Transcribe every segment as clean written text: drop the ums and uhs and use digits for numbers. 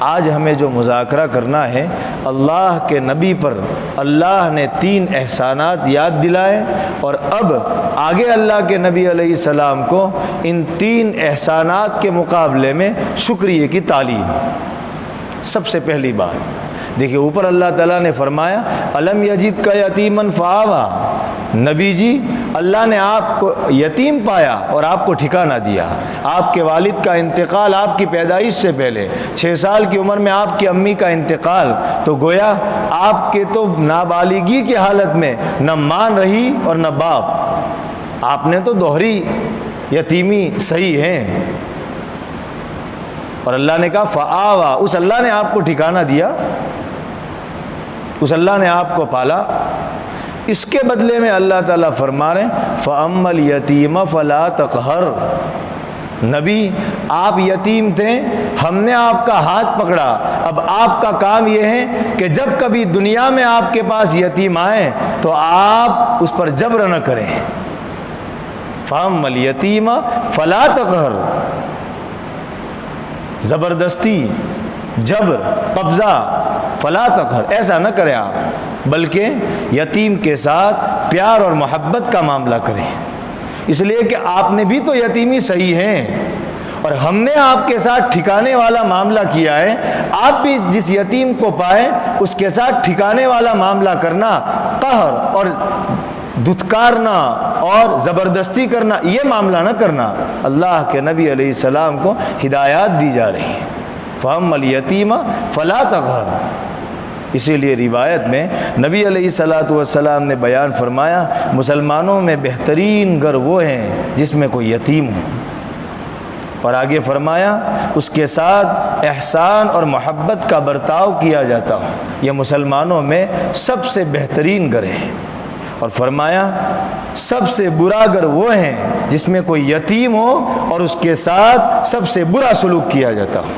آج ہمیں جو مذاکرہ کرنا ہے، اللہ کے نبی پر اللہ نے 3 احسانات یاد دلائے، اور اب آگے اللہ کے نبی علیہ السلام کو ان 3 احسانات کے مقابلے میں شکریہ کی تعلیم۔ سب سے پہلی بات دیکھیے، اوپر اللہ تعالیٰ نے فرمایا الم یجد کا یتیمن فآویٰ، نبی جی اللہ نے آپ کو یتیم پایا اور آپ کو ٹھکانہ دیا۔ آپ کے والد کا انتقال آپ کی پیدائش سے پہلے، 6 سال کی عمر میں آپ کی امی کا انتقال، تو گویا آپ کے تو نابالغی کی حالت میں نہ ماں رہی اور نہ باپ، آپ نے تو دوہری یتیمی صحیح ہیں، اور اللہ نے کہا فآویٰ، اس اللہ نے آپ کو ٹھکانہ دیا، اس اللہ نے آپ کو پالا۔ اس کے بدلے میں اللہ تعالیٰ فرما رہے ہیں فَأَمَّا الْيَتِيمَ فَلَا تَقْهَرْ، نبی آپ یتیم تھے، ہم نے آپ کا ہاتھ پکڑا، اب آپ کا کام یہ ہے کہ جب کبھی دنیا میں آپ کے پاس یتیم آئے تو آپ اس پر جبر نہ کریں۔ فَأَمَّا الْيَتِيمَ فَلَا تَقْهَرْ، زبردستی، جبر، قبضہ، فلا تقہر، ایسا نہ کریں آپ، بلکہ یتیم کے ساتھ پیار اور محبت کا معاملہ کریں، اس لیے کہ آپ نے بھی تو یتیمی صحیح ہیں، اور ہم نے آپ کے ساتھ ٹھکانے والا معاملہ کیا ہے، آپ بھی جس یتیم کو پائے اس کے ساتھ ٹھکانے والا معاملہ کرنا، قہر اور دھتکارنا اور زبردستی کرنا، یہ معاملہ نہ کرنا۔ اللہ کے نبی علیہ السلام کو ہدایات دی جا رہی ہیں فَأَمَّا الْيَتِيمَ فَلَا تَقْهَرْ۔ اسی لیے روایت میں نبی علیہ السلام نے بیان فرمایا مسلمانوں میں بہترین گھر وہ ہیں جس میں کوئی یتیم ہو، اور آگے فرمایا اس کے ساتھ احسان اور محبت کا برتاؤ کیا جاتا ہو، یہ مسلمانوں میں سب سے بہترین گھر ہیں، اور فرمایا سب سے برا گھر وہ ہیں جس میں کوئی یتیم ہو اور اس کے ساتھ سب سے برا سلوک کیا جاتا ہو،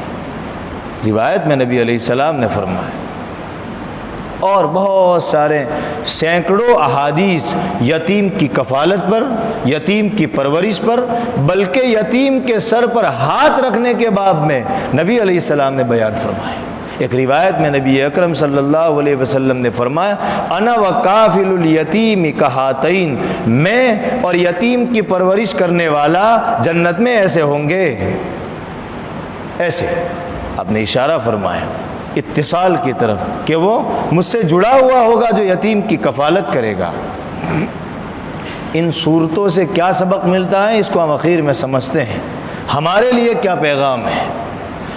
روایت میں نبی علیہ السلام نے فرمایا۔ اور بہت سارے سینکڑوں احادیث یتیم کی کفالت پر، یتیم کی پرورش پر، بلکہ یتیم کے سر پر ہاتھ رکھنے کے باب میں نبی علیہ السلام نے بیان فرمائے۔ ایک روایت میں نبی اکرم صلی اللہ علیہ وسلم نے فرمایا انا وکافل الیتیم کہاتین، میں اور یتیم کی پرورش کرنے والا جنت میں ایسے ہوں گے، ایسے آپ نے اشارہ فرمایا اتصال کی طرف کہ وہ مجھ سے جڑا ہوا ہوگا جو یتیم کی کفالت کرے گا۔ ان صورتوں سے کیا سبق ملتا ہے اس کو ہم اخیر میں سمجھتے ہیں، ہمارے لیے کیا پیغام ہے۔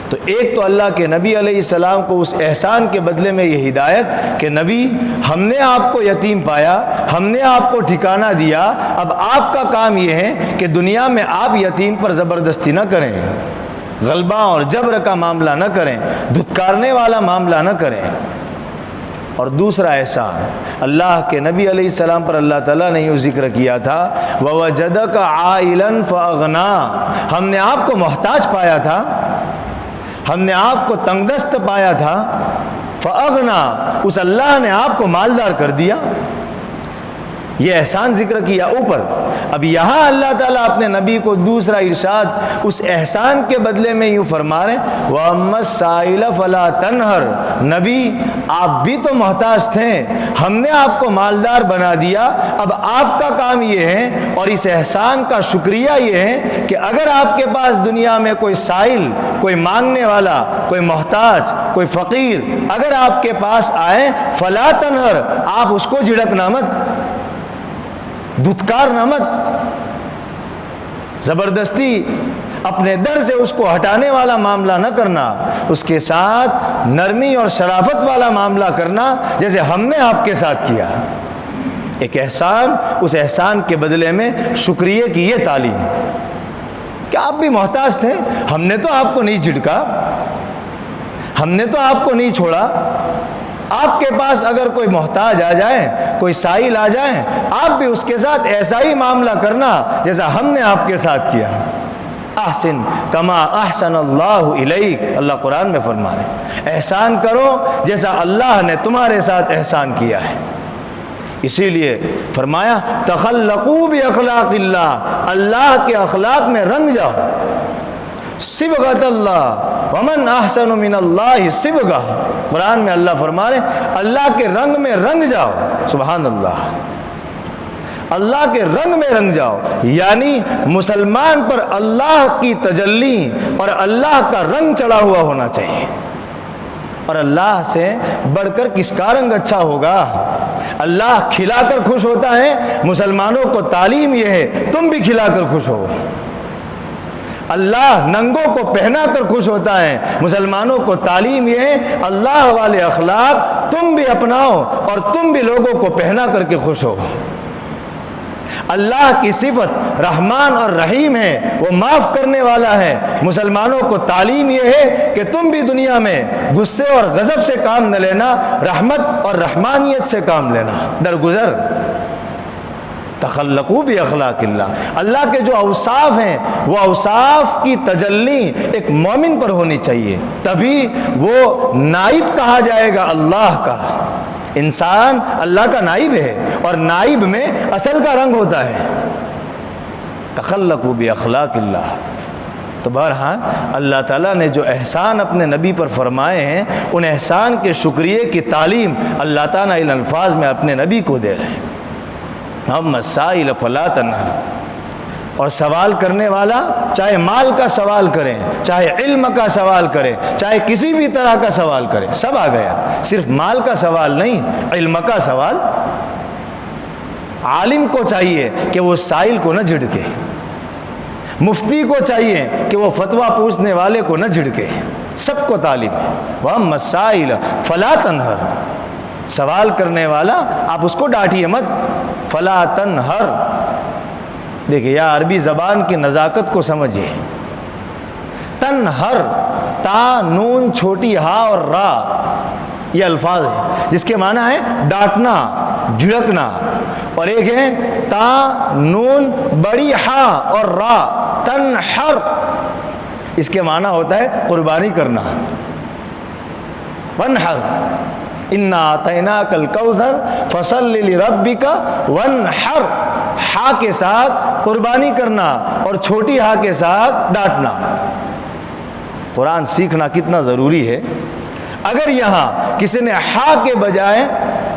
تو ایک تو اللہ کے نبی علیہ السلام کو اس احسان کے بدلے میں یہ ہدایت کہ نبی ہم نے آپ کو یتیم پایا، ہم نے آپ کو ٹھکانہ دیا، اب آپ کا کام یہ ہے کہ دنیا میں آپ یتیم پر زبردستی نہ کریں، غلبہ اور جبر کا معاملہ نہ کریں، دھتکارنے والا معاملہ نہ کریں۔ اور دوسرا احسان اللہ کے نبی علیہ السلام پر اللہ تعالیٰ نے یوں ذکر کیا تھا وَوَجَدَكَ عَائِلًا فَأَغْنَا، ہم نے آپ کو محتاج پایا تھا، ہم نے آپ کو تنگ دست پایا تھا، فَأَغْنَا، اس اللہ نے آپ کو مالدار کر دیا۔ یہ احسان ذکر کیا اوپر، اب یہاں اللہ تعالیٰ اپنے نبی کو دوسرا ارشاد اس احسان کے بدلے میں یوں فرما رہے وَأَمَّا السَّائِلَ فَلَا تَنْهَرْ، نبی آپ بھی تو محتاج تھے، ہم نے آپ کو مالدار بنا دیا، اب آپ کا کام یہ ہے اور اس احسان کا شکریہ یہ ہے کہ اگر آپ کے پاس دنیا میں کوئی سائل، کوئی مانگنے والا، کوئی محتاج، کوئی فقیر اگر آپ کے پاس آئے فَلَا تَنْهَرْ، آپ اس کو جھڑکنا مت، دھتکار نہ مت، زبردستی اپنے در سے اس کو ہٹانے والا معاملہ نہ کرنا، اس کے ساتھ نرمی اور شرافت والا معاملہ کرنا جیسے ہم نے آپ کے ساتھ کیا۔ ایک احسان، اس احسان کے بدلے میں شکریہ کی یہ تعلیم کہ آپ بھی محتاج تھے، ہم نے تو آپ کو نہیں جھڑکا، ہم نے تو آپ کو نہیں چھوڑا، آپ کے پاس اگر کوئی محتاج آ جائے، کوئی سائل آ جائے، آپ بھی اس کے ساتھ ایسا ہی معاملہ کرنا جیسا ہم نے آپ کے ساتھ کیا۔ احسن کما احسن اللہ الیک، اللہ قرآن میں فرما رہے احسان کرو جیسا اللہ نے تمہارے ساتھ احسان کیا ہے۔ اسی لیے فرمایا تخلقوا باخلاق اللہ، اللہ کے اخلاق میں رنگ جاؤ، صبغۃ اللہ ومن احسن من اللہ صبغہ، قرآن میں اللہ فرما رہے ہیں اللہ کے رنگ میں رنگ جاؤ، سبحان اللہ، اللہ کے رنگ میں رنگ جاؤ، یعنی مسلمان پر اللہ کی تجلی اور اللہ کا رنگ چڑھا ہوا ہونا چاہیے۔ اور اللہ سے بڑھ کر کس کا رنگ اچھا ہوگا؟ اللہ کھلا کر خوش ہوتا ہے، مسلمانوں کو تعلیم یہ ہے تم بھی کھلا کر خوش ہو۔ اللہ ننگوں کو پہنا کر خوش ہوتا ہے، مسلمانوں کو تعلیم یہ ہے اللہ والے اخلاق تم بھی اپناؤ اور تم بھی لوگوں کو پہنا کر کے خوش ہو۔ اللہ کی صفت رحمان اور رحیم ہے، وہ معاف کرنے والا ہے، مسلمانوں کو تعلیم یہ ہے کہ تم بھی دنیا میں غصے اور غضب سے کام نہ لینا، رحمت اور رحمانیت سے کام لینا، درگزر۔ تخلقوا باخلاق اللہ، اللہ کے جو اوصاف ہیں وہ اوصاف کی تجلی ایک مومن پر ہونی چاہیے، تبھی وہ نائب کہا جائے گا اللہ کا۔ انسان اللہ کا نائب ہے اور نائب میں اصل کا رنگ ہوتا ہے۔ تخلقوا باخلاق اللہ۔ تو بہرحال اللہ تعالیٰ نے جو احسان اپنے نبی پر فرمائے ہیں، ان احسان کے شکریہ کی تعلیم اللہ تعالیٰ ان الفاظ میں اپنے نبی کو دے رہے ہیں۔ اما السائل فلا تنہر، اور سوال کرنے والا چاہے مال کا سوال کرے، چاہے علم کا سوال کرے، چاہے کسی بھی طرح کا سوال کرے، سب آ گیا، صرف مال کا سوال نہیں، علم کا سوال۔ عالم کو چاہیے کہ وہ سائل کو نہ جھڑکے، مفتی کو چاہیے کہ وہ فتویٰ پوچھنے والے کو نہ جھڑکے، سب کو تعلیم ہے۔ وَأَمَّا السَّائِلَ فَلَا تَنْهَرْ، سوال کرنے والا آپ اس کو ڈانٹیے مت، فلا تنہر۔ دیکھیں یا عربی زبان کی نزاکت کو سمجھیے، تنہر، تا نون چھوٹی ہا اور را، یہ الفاظ ہیں جس کے معنی ہے ڈانٹنا، جھڑکنا، اور ایک ہے تا نون بڑی ہا اور را، تنہر، اس کے معنی ہوتا ہے قربانی کرنا۔ ونہر انا اعطیناک الکوثر فصل لربک وانحر، ہا کے ساتھ قربانی کرنا اور چھوٹی ہا کے ساتھ ڈانٹنا۔ قرآن سیکھنا کتنا ضروری ہے۔ اگر یہاں کسی نے ہا کے بجائے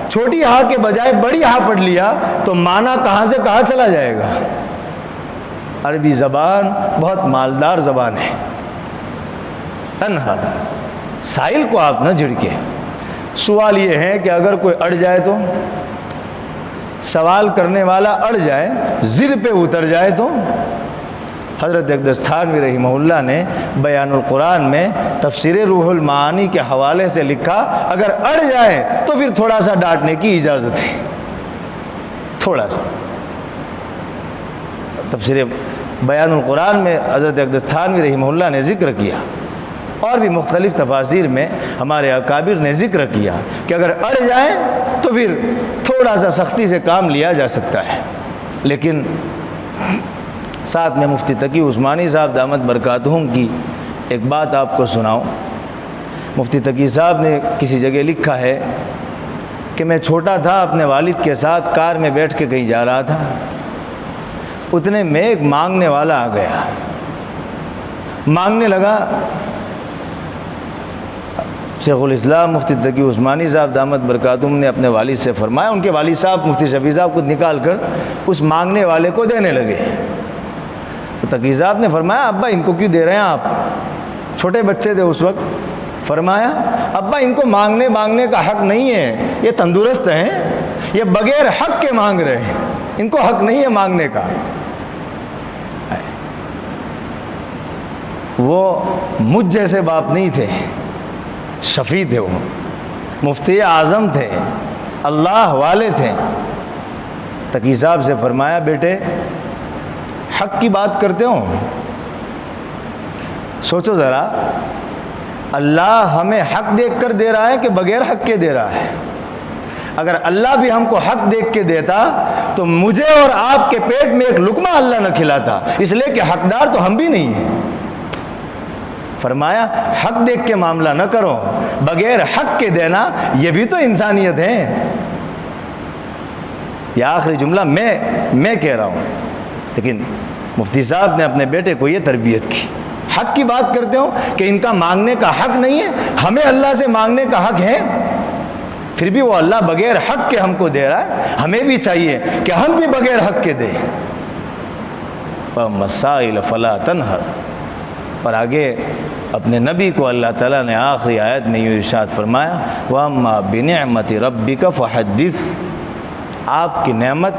چھوٹی ہا کے بجائے بڑی ہا پڑھ لیا تو معنی کہاں سے کہاں چلا جائے گا۔ عربی زبان بہت مالدار زبان ہے۔ تنہر، سائل کو آپ نہ جھڑکے۔ سوال یہ ہے کہ اگر کوئی اڑ جائے تو، سوال کرنے والا اڑ جائے، ضد پہ اتر جائے تو، حضرت اقدس تھانوی رحمہ اللہ نے بیان القرآن میں تفسیر روح المعانی کے حوالے سے لکھا اگر اڑ جائے تو پھر تھوڑا سا ڈانٹنے کی اجازت ہے، تھوڑا سا۔ تفسیر بیان القرآن میں حضرت اقدس تھانوی رحمہ اللہ نے ذکر کیا، اور بھی مختلف تفاسیر میں ہمارے اکابر نے ذکر کیا کہ اگر اڑ جائیں تو پھر تھوڑا سا سختی سے کام لیا جا سکتا ہے۔ لیکن ساتھ میں مفتی تقی عثمانی صاحب دامت برکاتہم کی ایک بات آپ کو سناؤں۔ مفتی تقی صاحب نے کسی جگہ لکھا ہے کہ میں چھوٹا تھا، اپنے والد کے ساتھ کار میں بیٹھ کے کہیں جا رہا تھا، اتنے میں ایک مانگنے والا آ گیا، مانگنے لگا۔ شیخ الاسلام مفتی تقی عثمانی صاحب دامت برکاتہم نے اپنے والد سے فرمایا، ان کے والد صاحب مفتی شفیع صاحب کو نکال کر اس مانگنے والے کو دینے لگے۔ تو تقی صاحب نے فرمایا ابا ان کو کیوں دے رہے ہیں آپ؟ چھوٹے بچے تھے اس وقت۔ فرمایا ابا ان کو مانگنے کا حق نہیں ہے، یہ تندرست ہیں، یہ بغیر حق کے مانگ رہے ہیں، ان کو حق نہیں ہے مانگنے کا۔ وہ مجھ جیسے باپ نہیں تھے، شفیع تھے، وہ مفتی اعظم تھے، اللہ والے تھے۔ تقی صاحب سے فرمایا بیٹے حق کی بات کرتے ہو، سوچو ذرا، اللہ ہمیں حق دیکھ کر دے رہا ہے کہ بغیر حق کے دے رہا ہے؟ اگر اللہ بھی ہم کو حق دیکھ کے دیتا تو مجھے اور آپ کے پیٹ میں ایک لقمہ اللہ نہ کھلاتا، اس لیے کہ حقدار تو ہم بھی نہیں ہیں۔ فرمایا حق دیکھ کے معاملہ نہ کرو، بغیر حق کے دینا یہ بھی تو انسانیت ہے۔ یہ آخری جملہ میں کہہ رہا ہوں، لیکن مفتی صاحب نے اپنے بیٹے کو یہ تربیت کی۔ حق کی بات کرتے ہو کہ ان کا مانگنے کا حق نہیں ہے، ہمیں اللہ سے مانگنے کا حق ہے، پھر بھی وہ اللہ بغیر حق کے ہم کو دے رہا ہے، ہمیں بھی چاہیے کہ ہم بھی بغیر حق کے دیں۔ وَمَسَائِلَ فَلَا تَنْهَرْ، اور آگے اپنے نبی کو اللہ تعالیٰ نے آخری آیت میں یہ ارشاد فرمایا وَأَمَّا بِنِعْمَةِ رَبِّكَ فَحَدِّثْ، آپ کی نعمت،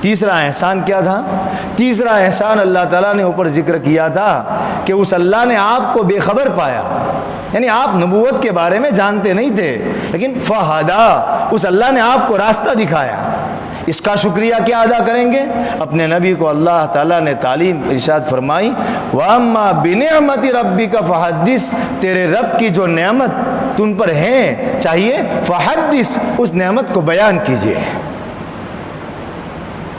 تیسرا احسان کیا تھا؟ تیسرا احسان اللہ تعالیٰ نے اوپر ذکر کیا تھا کہ اس اللہ نے آپ کو بے خبر پایا، یعنی آپ نبوت کے بارے میں جانتے نہیں تھے، لیکن فہدا، اس اللہ نے آپ کو راستہ دکھایا۔ اس کا شکریہ کیا ادا کریں گے؟ اپنے نبی کو اللہ تعالیٰ نے تعلیم ارشاد فرمائی وَأَمَّا بِنِعْمَةِ رَبِّكَ فَحَدِّثْ، تیرے رب کی جو نعمت تم پر ہیں چاہیے فحدث، اس نعمت کو بیان کیجئے۔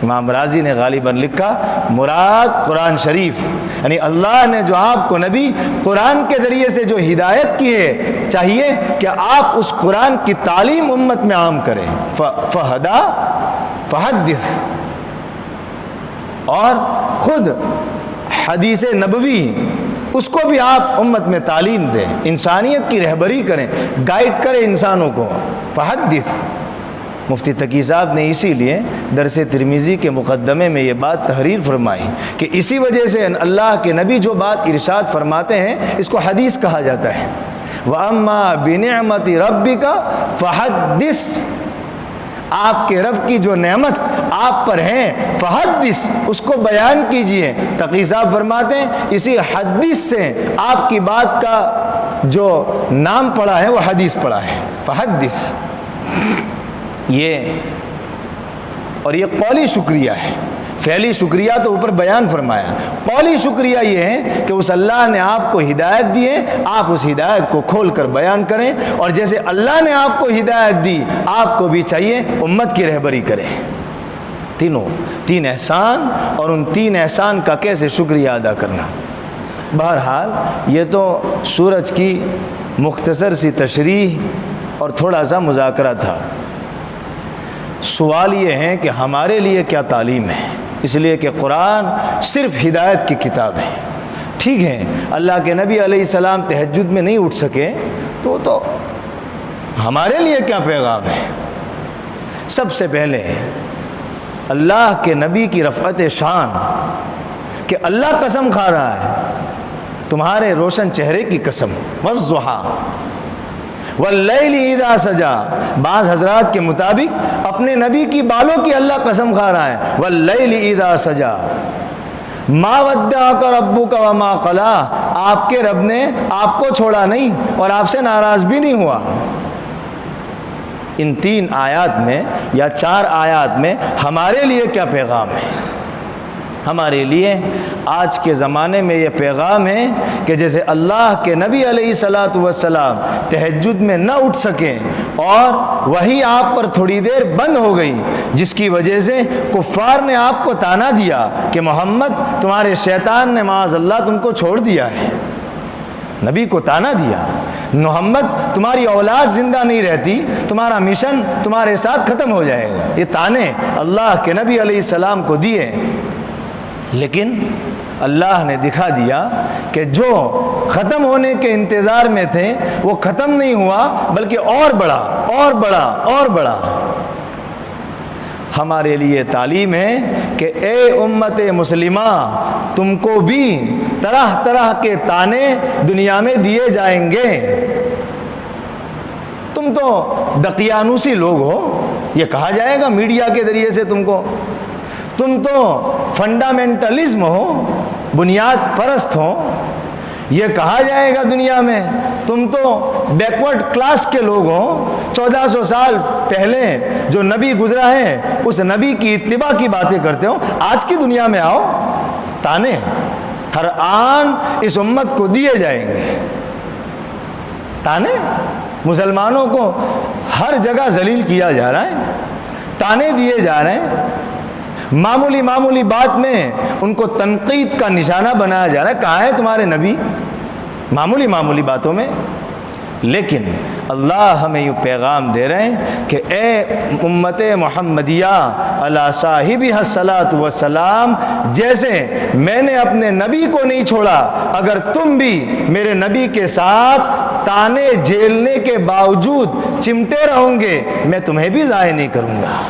امام رازی نے غالباً لکھا مراد قرآن شریف، یعنی اللہ نے جو آپ کو نبی قرآن کے ذریعے سے جو ہدایت کی ہے، چاہیے کہ آپ اس قرآن کی تعلیم امت میں عام کریں۔ فہدا فحدث، اور خود حدیث نبوی اس کو بھی آپ امت میں تعلیم دیں، انسانیت کی رہبری کریں، گائیڈ کریں انسانوں کو۔ فحدث، مفتی تقی صاحب نے اسی لیے درس ترمذی کے مقدمے میں یہ بات تحریر فرمائی کہ اسی وجہ سے اللہ کے نبی جو بات ارشاد فرماتے ہیں اس کو حدیث کہا جاتا ہے۔ وَأَمَّا بِنِعْمَةِ رَبِّكَ فَحَدِّثْ، آپ کے رب کی جو نعمت آپ پر ہیں فحدث، اس کو بیان کیجئے۔ تقی صاحب فرماتے ہیں اسی حدیث سے آپ کی بات کا جو نام پڑا ہے وہ حدیث پڑا ہے، فحدث۔ یہ اور یہ قولی شکریہ ہے، فعلی شکریہ تو اوپر بیان فرمایا، قولی شکریہ یہ ہے کہ اس اللہ نے آپ کو ہدایت دی ہے، آپ اس ہدایت کو کھول کر بیان کریں، اور جیسے اللہ نے آپ کو ہدایت دی آپ کو بھی چاہیے امت کی رہبری کریں۔ تین احسان، اور ان تین احسان کا کیسے شکریہ ادا کرنا۔ بہرحال یہ تو سورج کی مختصر سی تشریح اور تھوڑا سا مذاکرہ تھا۔ سوال یہ ہے کہ ہمارے لیے کیا تعلیم ہے، اس لیے کہ قرآن صرف ہدایت کی کتاب ہے۔ ٹھیک ہے اللہ کے نبی علیہ السلام تہجد میں نہیں اٹھ سکے تو ہمارے لیے کیا پیغام ہے؟ سب سے پہلے اللہ کے نبی کی رفعت شان، کہ اللہ قسم کھا رہا ہے تمہارے روشن چہرے کی قسم، والضحیٰ واللیل اذا سجا، بعض حضرات کے مطابق اپنے نبی کی بالوں کی اللہ قسم کھا رہا ہے، واللیل اذا سجا، ما ودعک ربک وما قلی، آپ کے رب نے آپ کو چھوڑا نہیں اور آپ سے ناراض بھی نہیں ہوا۔ ان 3 آیات میں یا 4 آیات میں ہمارے لیے کیا پیغام ہے؟ ہمارے لیے آج کے زمانے میں یہ پیغام ہے کہ جیسے اللہ کے نبی علیہ الصلاۃ والسلام تہجد میں نہ اٹھ سکیں اور وہی آپ پر تھوڑی دیر بند ہو گئی، جس کی وجہ سے کفار نے آپ کو طعنہ دیا کہ محمد تمہارے شیطان نے معاذ اللہ تم کو چھوڑ دیا ہے، نبی کو طعنہ دیا، محمد تمہاری اولاد زندہ نہیں رہتی، تمہارا مشن تمہارے ساتھ ختم ہو جائے گا، یہ طعنے اللہ کے نبی علیہ السلام کو دیے۔ لیکن اللہ نے دکھا دیا کہ جو ختم ہونے کے انتظار میں تھے وہ ختم نہیں ہوا، بلکہ اور بڑا اور بڑا اور بڑا۔ ہمارے لیے تعلیم ہے کہ اے امت مسلمہ، تم کو بھی طرح طرح کے طعنے دنیا میں دیے جائیں گے، تم تو دقیانوسی لوگ ہو، یہ کہا جائے گا میڈیا کے ذریعے سے تم تو فنڈامنٹلزم ہو، بنیاد پرست ہو، یہ کہا جائے گا دنیا میں، تم تو بیکورڈ کلاس کے لوگ ہو، 1400 سال پہلے جو نبی گزرا ہے اس نبی کی اتباع کی باتیں کرتے ہو۔ آج کی دنیا میں آؤ، طعنے ہر آن اس امت کو دیے جائیں گے، طعنے مسلمانوں کو ہر جگہ ذلیل کیا جا رہا ہے، طعنے دیے جا رہے ہیں، معمولی بات میں ان کو تنقید کا نشانہ بنایا جا رہا ہے۔ کہاں ہے تمہارے نبی؟ معمولی باتوں میں لیکن اللہ ہمیں یہ پیغام دے رہے ہیں کہ اے امت محمدیہ علی صاحبہ الصلاۃ والسلام، جیسے میں نے اپنے نبی کو نہیں چھوڑا، اگر تم بھی میرے نبی کے ساتھ تانے جھیلنے کے باوجود چمٹے رہو گے، میں تمہیں بھی ضائع نہیں کروں گا۔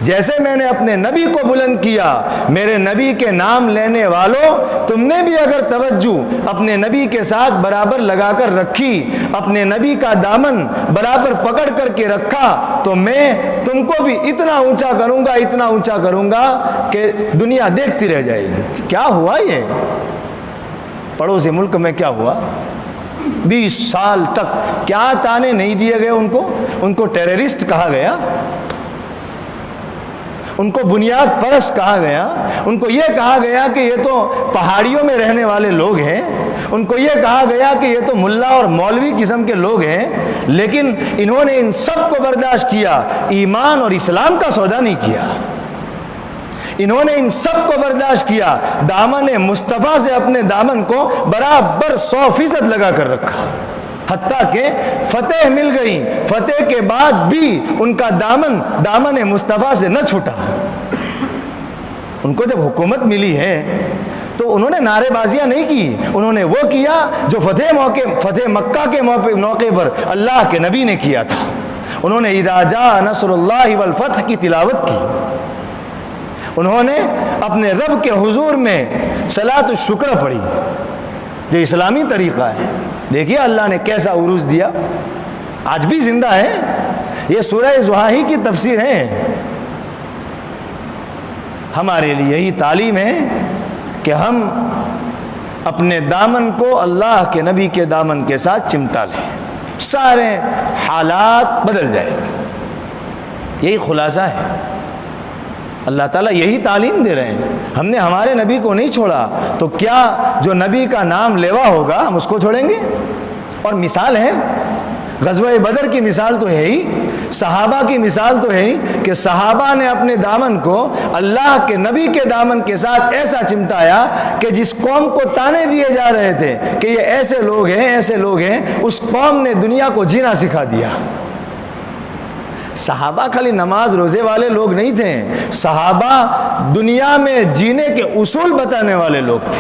جیسے میں نے اپنے نبی کو بلند کیا، میرے نبی کے نام لینے والوں، تم نے بھی اگر توجہ اپنے نبی کے ساتھ برابر لگا کر رکھی، اپنے نبی کا دامن برابر پکڑ کر کے رکھا، تو میں تم کو بھی اتنا اونچا کروں گا، اتنا اونچا کروں گا کہ دنیا دیکھتی رہ جائے گی۔ کیا ہوا یہ پڑوسی ملک میں؟ کیا ہوا 20 سال تک؟ کیا تانے نہیں دیے گئے ان کو ٹیررسٹ کہا گیا، ان کو بنیاد پرست کہا گیا، ان کو یہ کہا گیا کہ یہ تو پہاڑیوں میں رہنے والے لوگ ہیں، ان کو یہ کہا گیا کہ یہ تو ملا اور مولوی قسم کے لوگ ہیں، لیکن انہوں نے ان سب کو برداشت کیا، ایمان اور اسلام کا سودا نہیں کیا۔ انہوں نے ان سب کو برداشت کیا، دامن مصطفیٰ سے اپنے دامن کو برابر 100% لگا کر رکھا، حتیٰ کہ فتح مل گئی، فتح کے بعد بھی ان کا دامن مصطفیٰ سے نہ چھوٹا۔ ان کو جب حکومت ملی ہے تو انہوں نے نعرے بازیاں نہیں کی، انہوں نے وہ کیا جو فتح مکہ کے موقع پر اللہ کے نبی نے کیا تھا۔ انہوں نے اذا جاء نصر اللہ والفتح کی تلاوت کی، انہوں نے اپنے رب کے حضور میں صلاۃ الشکر پڑھی، جو اسلامی طریقہ ہے۔ دیکھیے اللہ نے کیسا عروج دیا، آج بھی زندہ ہے۔ یہ سورہ زحاحی کی تفسیر ہے۔ ہمارے لیے یہی تعلیم ہے کہ ہم اپنے دامن کو اللہ کے نبی کے دامن کے ساتھ چمٹا لیں، سارے حالات بدل جائیں گے۔ یہی خلاصہ ہے، اللہ تعالیٰ یہی تعلیم دے رہے ہیں۔ ہم نے ہمارے نبی کو نہیں چھوڑا تو کیا جو نبی کا نام لیوا ہوگا ہم اس کو چھوڑیں گے؟ اور مثال ہے، غزوہ بدر کی مثال تو ہے ہی، صحابہ کی مثال تو ہے ہی کہ صحابہ نے اپنے دامن کو اللہ کے نبی کے دامن کے ساتھ ایسا چمٹایا کہ جس قوم کو تانے دیے جا رہے تھے کہ یہ ایسے لوگ ہیں، ایسے لوگ ہیں، اس قوم نے دنیا کو جینا سکھا دیا۔ صحابہ خالی نماز روزے والے لوگ نہیں تھے، صحابہ دنیا میں جینے کے اصول بتانے والے لوگ تھے۔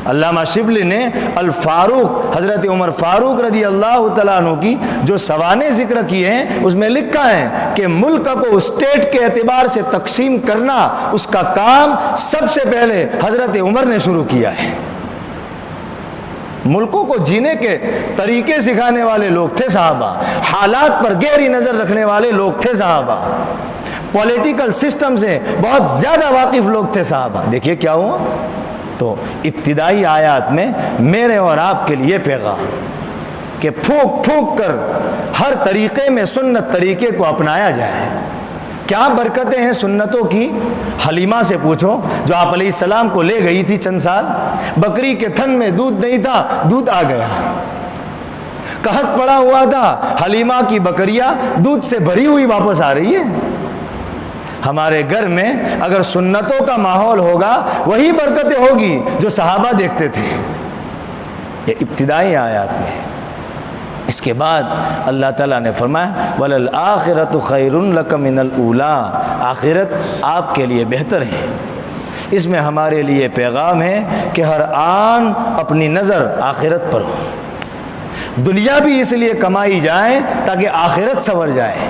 علامہ شبلی نے الفاروق، حضرت عمر فاروق رضی اللہ تعالیٰ عنہ کی جو سوانح ذکر کیے ہیں، اس میں لکھا ہے کہ ملک کو اسٹیٹ کے اعتبار سے تقسیم کرنا، اس کا کام سب سے پہلے حضرت عمر نے شروع کیا ہے۔ ملکوں کو جینے کے طریقے سکھانے والے لوگ تھے صحابہ، حالات پر گہری نظر رکھنے والے لوگ تھے صحابہ، پولیٹیکل سسٹم سے بہت زیادہ واقف لوگ تھے صحابہ۔ دیکھیے کیا ہوا۔ تو ابتدائی آیات میں میرے اور آپ کے لیے پیغام کہ پھونک پھونک کر ہر طریقے میں سنت طریقے کو اپنایا جائے۔ کیا برکتیں ہیں سنتوں کی؟ حلیمہ سے پوچھو جو آپ علیہ السلام کو لے گئی تھی چند سال، بکری کے تھن میں دودھ نہیں تھا، دودھ آ گیا، قحط پڑا ہوا تھا، حلیمہ کی بکریاں دودھ سے بھری ہوئی واپس آ رہی ہے۔ ہمارے گھر میں اگر سنتوں کا ماحول ہوگا وہی برکتیں ہوگی جو صحابہ دیکھتے تھے۔ یہ ابتدائی آیات میں۔ اس کے بعد اللہ تعالیٰ نے فرمایا وَلَلْآخِرَةُ خَيْرٌ لَكَ مِنَ الْأُولَىٰ، آخرت آپ کے لیے بہتر ہے۔ اس میں ہمارے لیے پیغام ہے کہ ہر آن اپنی نظر آخرت پر ہو۔ دنیا بھی اس لیے کمائی جائے تاکہ آخرت سنور جائے،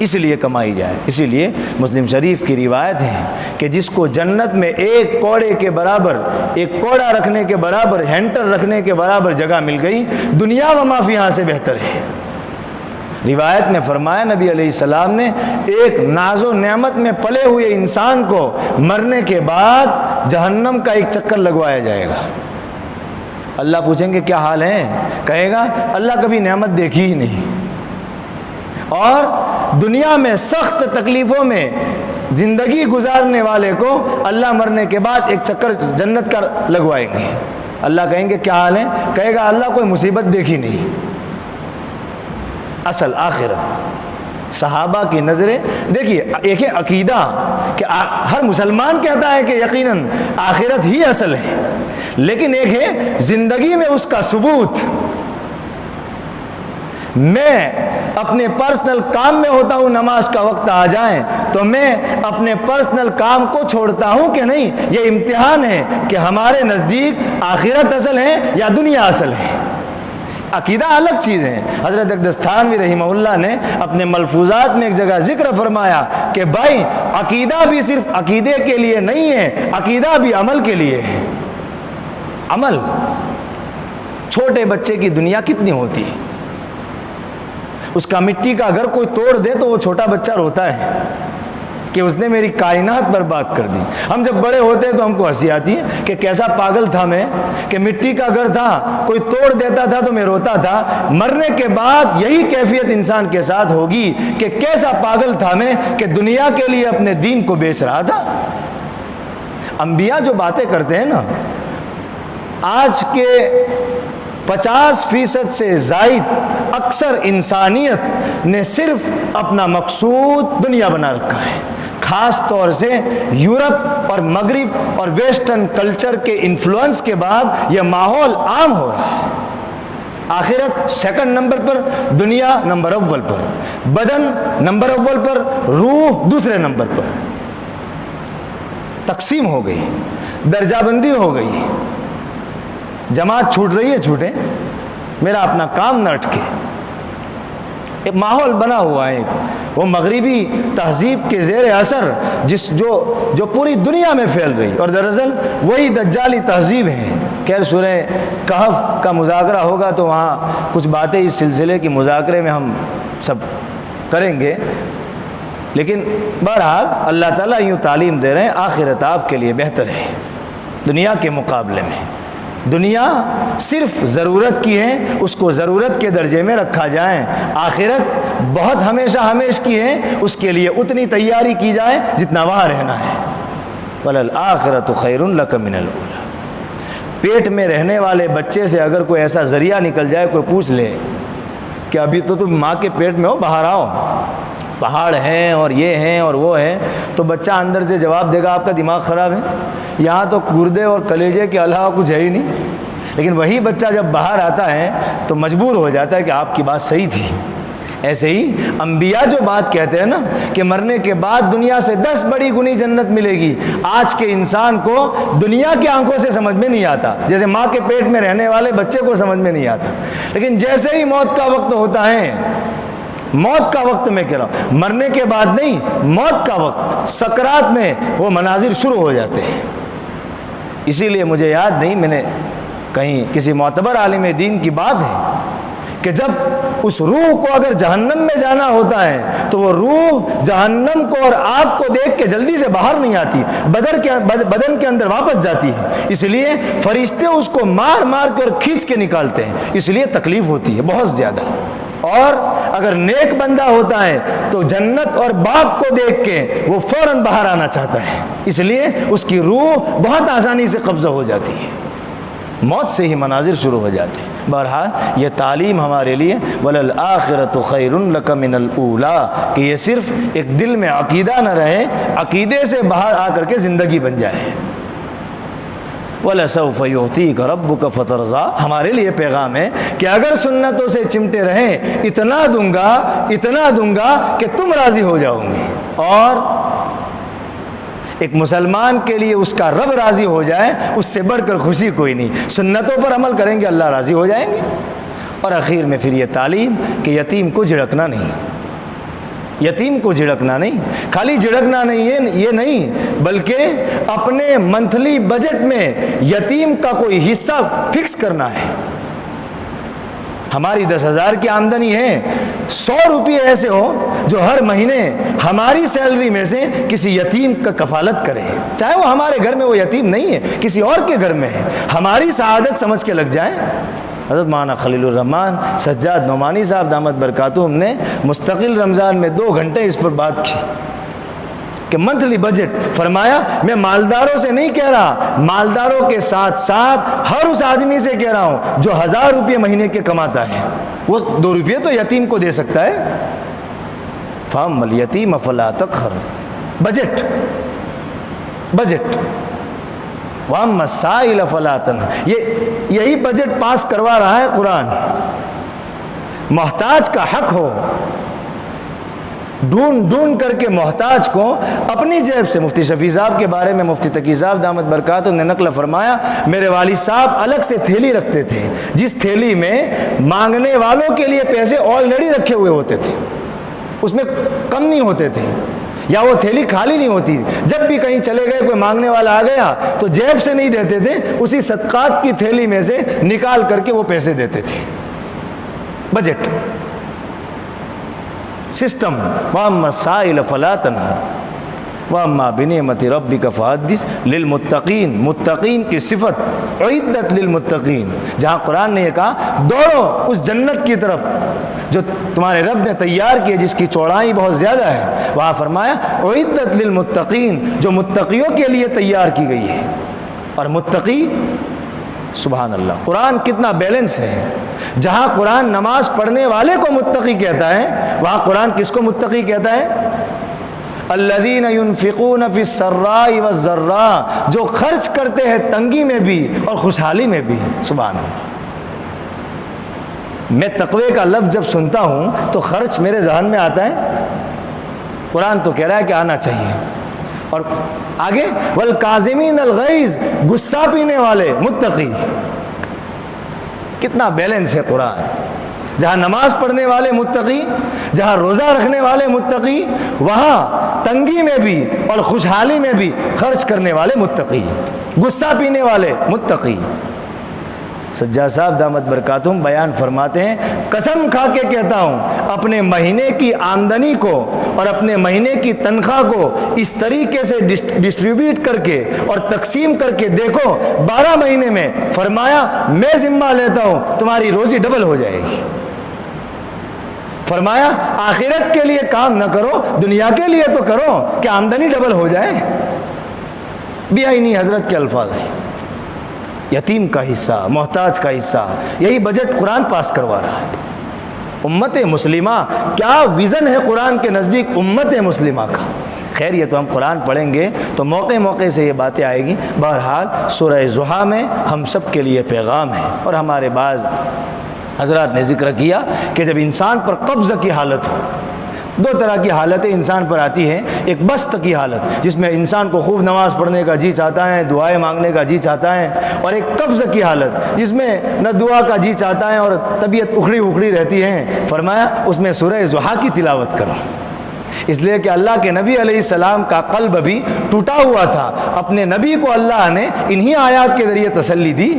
اس لیے کمائی جائے۔ اسی لیے مسلم شریف کی روایت ہے کہ جس کو جنت میں ایک کوڑے کے برابر، ایک کوڑا رکھنے کے برابر، ہینٹر رکھنے کے برابر جگہ مل گئی، دنیا و ما فیہا سے بہتر ہے۔ روایت میں فرمایا نبی علیہ السلام نے ایک ناز و نعمت میں پلے ہوئے انسان کو مرنے کے بعد جہنم کا ایک چکر لگوایا جائے گا۔ اللہ پوچھیں گے کیا حال ہے؟ کہے گا اللہ کبھی نعمت دیکھی ہی نہیں، اور دنیا میں سخت تکلیفوں میں زندگی گزارنے والے کو اللہ مرنے کے بعد ایک چکر جنت کا لگوائیں گے۔ اللہ کہیں گے کیا حال ہے؟ کہے گا اللہ کوئی مصیبت دیکھی نہیں۔ اصل آخرت صحابہ کی نظریں دیکھیے، ایک ہے عقیدہ کہ ہر مسلمان کہتا ہے کہ یقیناً آخرت ہی اصل ہے، لیکن ایک ہے زندگی میں اس کا ثبوت. میں اپنے پرسنل کام میں ہوتا ہوں، نماز کا وقت آ جائیں تو میں اپنے پرسنل کام کو چھوڑتا ہوں کہ نہیں. یہ امتحان ہے کہ ہمارے نزدیک آخرت اصل ہے یا دنیا اصل ہے. عقیدہ الگ چیز ہے. حضرت اقدس تھانوی رحمہ اللہ نے اپنے ملفوظات میں ایک جگہ ذکر فرمایا کہ بھائی عقیدہ بھی صرف عقیدے کے لیے نہیں ہے، عقیدہ بھی عمل کے لیے ہے. عمل. چھوٹے بچے کی دنیا کتنی ہوتی ہے، اس کا مٹی کا گھر کوئی توڑ دے تو وہ چھوٹا بچہ روتا ہے کہ اس نے میری کائنات برباد کر دی. ہم جب بڑے ہوتے ہیں تو ہم کو ہنسی آتی ہے کہ کیسا پاگل تھا میں کہ مٹی کا گھر تھا کوئی توڑ دیتا تھا تو میں روتا تھا. مرنے کے بعد یہی کیفیت انسان کے ساتھ ہوگی کہ کیسا پاگل تھا میں کہ دنیا کے لیے اپنے دین کو بیچ رہا تھا. انبیاء جو باتیں کرتے ہیں نا، آج کے 50% سے زائد اکثر انسانیت نے صرف اپنا مقصود دنیا بنا رکھا ہے. خاص طور سے یورپ اور مغرب اور ویسٹرن کلچر کے انفلوئنس کے بعد یہ ماحول عام ہو رہا ہے. آخرت سیکنڈ نمبر پر، دنیا نمبر اول پر، بدن نمبر اول پر، روح دوسرے نمبر پر. تقسیم ہو گئی، درجہ بندی ہو گئی. جماعت چھوٹ رہی ہے، چھوٹے، میرا اپنا کام نہ اٹکے. ایک ماحول بنا ہوا ہے وہ مغربی تہذیب کے زیر اثر جو پوری دنیا میں پھیل رہی، اور دراصل وہی دجالی تہذیب ہے. خیر سورہ کہف کا مذاکرہ ہوگا تو وہاں کچھ باتیں اس سلسلے کی مذاکرے میں ہم سب کریں گے. لیکن بہرحال اللہ تعالیٰ یوں تعلیم دے رہے ہیں آخرت آپ کے لیے بہتر ہے دنیا کے مقابلے میں. دنیا صرف ضرورت کی ہے، اس کو ضرورت کے درجے میں رکھا جائے. آخرت بہت ہمیشہ ہمیش کی ہے، اس کے لیے اتنی تیاری کی جائے جتنا وہاں رہنا ہے. وَلَلْآخِرَةُ خَيْرٌ لَكَ مِنَ الْأُولَىٰ. پیٹ میں رہنے والے بچے سے اگر کوئی ایسا ذریعہ نکل جائے، کوئی پوچھ لے کہ ابھی تو تم ماں کے پیٹ میں ہو، باہر آؤ، پہاڑ ہیں اور یہ ہیں اور وہ ہیں، تو بچہ اندر سے جواب دے گا آپ کا دماغ خراب ہے، یہاں تو گردے اور کلیجے کے علاوہ کچھ ہے ہی نہیں. لیکن وہی بچہ جب باہر آتا ہے تو مجبور ہو جاتا ہے کہ آپ کی بات صحیح تھی. ایسے ہی انبیاء جو بات کہتے ہیں نا کہ مرنے کے بعد دنیا سے 10 بڑی گنی جنت ملے گی، آج کے انسان کو دنیا کی آنکھوں سے سمجھ میں نہیں آتا، جیسے ماں کے پیٹ میں رہنے والے بچے کو سمجھ میں نہیں آتا. لیکن جیسے ہی موت کا وقت ہوتا ہے، موت کا وقت میں کہہ رہا ہوں، مرنے کے بعد نہیں، موت کا وقت، سکرات میں وہ مناظر شروع ہو جاتے ہیں. اسی لیے مجھے یاد نہیں، میں نے کہیں کسی معتبر عالم دین کی بات ہے کہ جب اس روح کو اگر جہنم میں جانا ہوتا ہے تو وہ روح جہنم کو اور آگ کو دیکھ کے جلدی سے باہر نہیں آتی، بدن کے اندر واپس جاتی ہے. اس لیے فرشتے اس کو مار مار کے اور کھینچ کے نکالتے ہیں، اس لیے تکلیف ہوتی ہے بہت زیادہ. اور اگر نیک بندہ ہوتا ہے تو جنت اور باغ کو دیکھ کے وہ فوراً باہر آنا چاہتا ہے، اس لیے اس کی روح بہت آسانی سے قبضہ ہو جاتی ہے، موت سے ہی مناظر شروع ہو جاتے ہیں. بہرحال یہ تعلیم ہمارے لیے وَلَلْآخِرَةُ خَيْرٌ لَكَ مِنَ الْأُولَىٰ کہ یہ صرف ایک دل میں عقیدہ نہ رہے، عقیدے سے باہر آ کر کے زندگی بن جائے. وَلَسَوْفَ يُعْطِيكَ رَبُّكَ فَتَرْضَىٰ. ہمارے لیے پیغام ہے کہ اگر سنتوں سے چمٹے رہیں، اتنا دوں گا کہ تم راضی ہو جاؤ گے. اور ایک مسلمان کے لیے اس کا رب راضی ہو جائے، اس سے بڑھ کر خوشی کوئی نہیں. سنتوں پر عمل کریں گے، اللہ راضی ہو جائیں گے. اور آخر میں پھر یہ تعلیم کہ یتیم کو جھڑکنا نہیں، یتیم کو جھڑکنا نہیں، خالی جھڑکنا نہیں ہے یہ نہیں، بلکہ اپنے منتھلی بجٹ میں یتیم کا کوئی حصہ فکس کرنا ہے. ہماری 10,000 کی آمدنی ہے، 100 روپے ایسے ہو جو ہر مہینے ہماری سیلری میں سے کسی یتیم کا کفالت کرے، چاہے وہ ہمارے گھر میں وہ یتیم نہیں ہے، کسی اور کے گھر میں ہے، ہماری سعادت سمجھ کے لگ جائیں. حضرت مولانا خلیل الرحمن سجاد نعمانی صاحب دامت برکاتہم نے مستقل رمضان میں 2 گھنٹے اس پر بات کی کہ منتھلی بجٹ. فرمایا میں مالداروں سے نہیں کہہ رہا، مالداروں کے ساتھ ساتھ ہر اس آدمی سے کہہ رہا ہوں جو 1000 روپے مہینے کے کماتا ہے، وہ 2 روپے تو یتیم کو دے سکتا ہے. فَأَمَّا الْيَتِيمَ فَلَا تَقْهَرْ. بجٹ وَأَمَّا السَّائِلَ فَلَا تَنْهَرْ، یہی بجٹ پاس کروا رہا ہے قرآن۔ محتاج کا حق ہو، ڈھونڈ ڈھونڈ کر کے محتاج کو اپنی جیب سے۔ مفتی شفیع صاحب کے بارے میں مفتی تقی صاحب دامت برکاتہ نے نقل فرمایا، میرے والد صاحب الگ سے تھیلی رکھتے تھے، جس تھیلی میں مانگنے والوں کے لیے پیسے آلریڈی رکھے ہوئے ہوتے تھے، اس میں کم نہیں ہوتے تھے، یا وہ تھیلی خالی نہیں ہوتی۔ جب بھی کہیں چلے گئے، کوئی مانگنے والا آ گیا تو جیب سے نہیں دیتے تھے، اسی صدقات کی تھیلی میں سے نکال کر کے وہ پیسے دیتے تھے۔ Budget system. وَأَمَّا السَّائِلَ فَلَا تَنْهَرْ وَأَمَّا بِنِعْمَةِ رَبِّكَ فَحَدِّثْ لِلْمُتَّقِينَ، متقین کی صفت اعدت للمتقین، جہاں قرآن نے یہ کہا دوڑو اس جنت کی طرف جو تمہارے رب نے تیار کی ہے، جس کی چوڑائی بہت زیادہ ہے، وہاں فرمایا اعدت للمتقین، جو متقیوں کے لیے تیار کی گئی ہے۔ اور متقی، سبحان اللہ، قرآن کتنا بیلنس ہے۔ جہاں قرآن نماز پڑھنے والے کو متقی کہتا ہے، وہاں قرآن کس کو متقی کہتا ہے؟ الذین ينفقون فی السراء والضراء، جو خرچ کرتے ہیں تنگی میں بھی اور خوشحالی میں بھی۔ سبحان اللہ۔ میں تقوی کا لفظ جب سنتا ہوں تو خرچ میرے ذہن میں آتا ہے، قرآن تو کہہ رہا ہے کہ آنا چاہیے۔ اور آگے والکاظمین الغیظ، غصہ پینے والے متقی۔ کتنا بیلنس ہے قرآن۔ جہاں نماز پڑھنے والے متقی، جہاں روزہ رکھنے والے متقی، وہاں تنگی میں بھی اور خوشحالی میں بھی خرچ کرنے والے متقی، غصہ پینے والے متقی۔ سجاد صاحب دامت برکاتہم بیان فرماتے ہیں، قسم کھا کے کہتا ہوں، اپنے مہینے کی آمدنی کو اور اپنے مہینے کی تنخواہ کو اس طریقے سے ڈسٹریبیوٹ کر کے اور تقسیم کر کے دیکھو، 12 مہینے میں فرمایا میں ذمہ لیتا ہوں تمہاری روزی ڈبل ہو جائے گی۔ فرمایا آخرت کے لیے کام نہ کرو، دنیا کے لیے تو کرو کہ آمدنی ڈبل ہو جائے۔ بے عینی حضرت کے الفاظ ہیں۔ یتیم کا حصہ، محتاج کا حصہ، یہی بجٹ قرآن پاس کروا رہا ہے۔ امت مسلمہ، کیا ویژن ہے قرآن کے نزدیک امت مسلمہ کا۔ خیر یہ تو ہم قرآن پڑھیں گے تو موقع موقع سے یہ باتیں آئے گی۔ بہرحال سورہ ضحیٰ میں ہم سب کے لیے پیغام ہے، اور ہمارے بعض حضرات نے ذکر کیا کہ جب انسان پر قبض کی حالت ہو، 2 طرح کی حالتیں انسان پر آتی ہیں۔ ایک بست کی حالت، جس میں انسان کو خوب نماز پڑھنے کا جی چاہتا ہے، دعائیں مانگنے کا جی چاہتا ہے، اور ایک قبض کی حالت جس میں نہ دعا کا جی چاہتا ہے اور طبیعت اکھڑی اکھڑی رہتی ہے۔ فرمایا اس میں سورہ ضحیٰ کی تلاوت کرو، اس لیے کہ اللہ کے نبی علیہ السلام کا قلب بھی ٹوٹا ہوا تھا، اپنے نبی کو اللہ نے انہی آیات کے ذریعے تسلی دی۔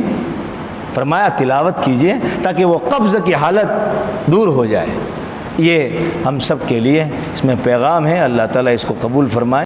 فرمایا تلاوت کیجئے تاکہ وہ قبض کی حالت دور ہو جائے۔ یہ ہم سب کے لیے اس میں پیغام ہے، اللہ تعالیٰ اس کو قبول فرمائے۔